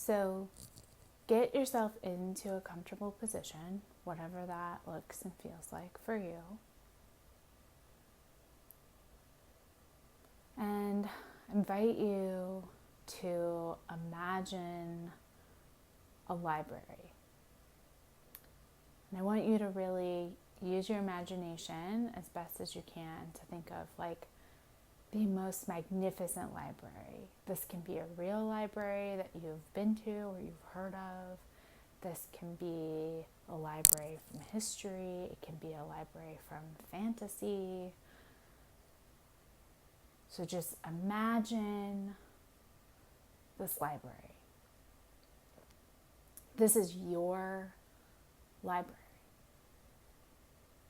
So get yourself into a comfortable position, whatever that looks and feels like for you. And invite you to imagine a library. And I want you to really use your imagination as best as you can to think of like the most magnificent library. This can be a real library that you've been to or you've heard of. This can be a library from history. It can be a library from fantasy. So just imagine this library. This is your library.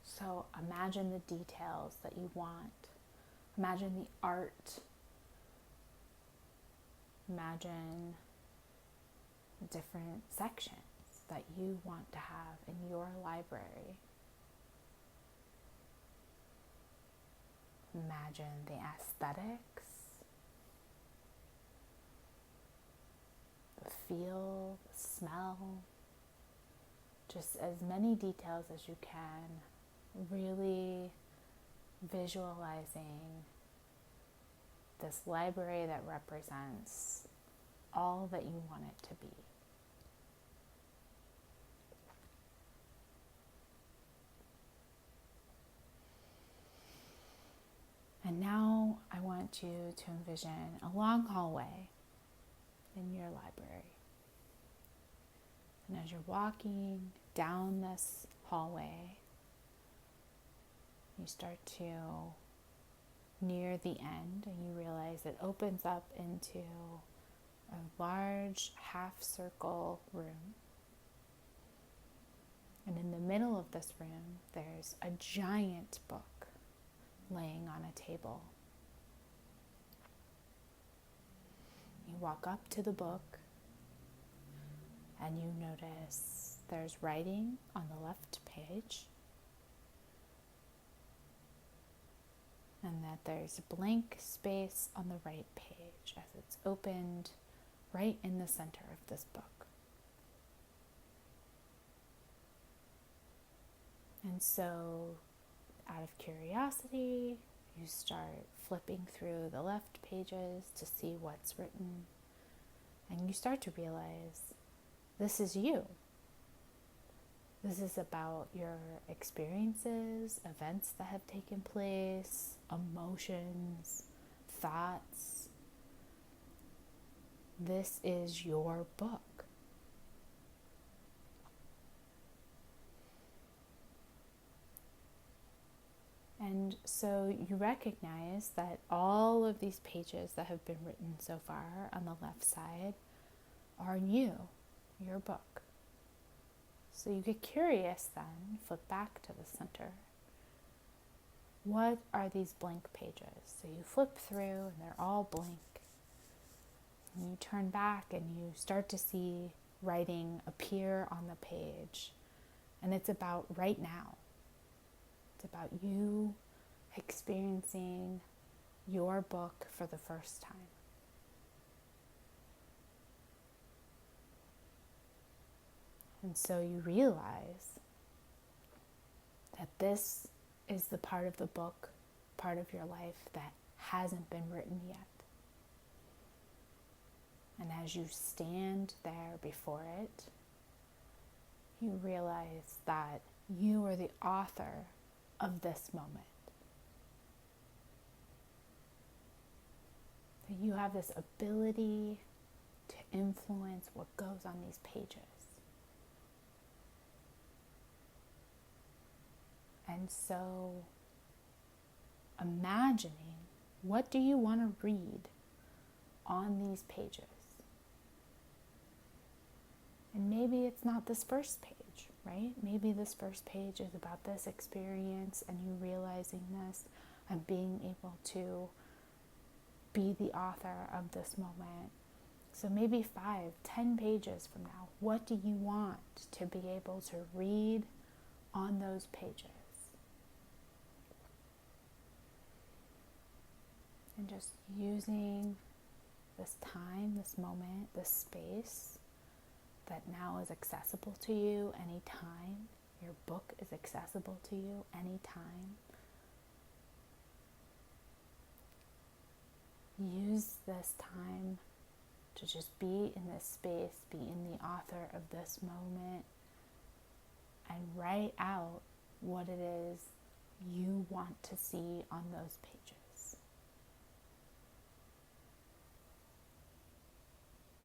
So imagine the details that you want. Imagine the art. Imagine different sections that you want to have in your library. Imagine the aesthetics, the feel, the smell, just as many details as you can, really visualizing this library that represents all that you want it to be. And now I want you to envision a long hallway in your library. And as you're walking down this hallway, you start to near the end and you realize it opens up into a large half-circle room. And in the middle of this room, there's a giant book laying on a table. You walk up to the book and you notice there's writing on the left page and that there's a blank space on the right page as it's opened right in the center of this book. And so out of curiosity, you start flipping through the left pages to see what's written, and you start to realize this is you. This is about your experiences, events that have taken place, emotions, thoughts. This is your book. And so you recognize that all of these pages that have been written so far on the left side are you, your book. So you get curious then, flip back to the center. What are these blank pages? So you flip through and they're all blank. And you turn back and you start to see writing appear on the page. And it's about right now. It's about you experiencing your book for the first time. And so you realize that this is the part of the book, part of your life that hasn't been written yet. And as you stand there before it, you realize that you are the author of this moment. That you have this ability to influence what goes on these pages. And so, imagining, what do you want to read on these pages? And maybe it's not this first page, right? Maybe this first page is about this experience and you realizing this and being able to be the author of this moment. So maybe 5, 10 pages from now, what do you want to be able to read on those pages? And just using this time, this moment, this space that now is accessible to you anytime. Your book is accessible to you anytime. Use this time to just be in this space, be in the author of this moment, and write out what it is you want to see on those pages.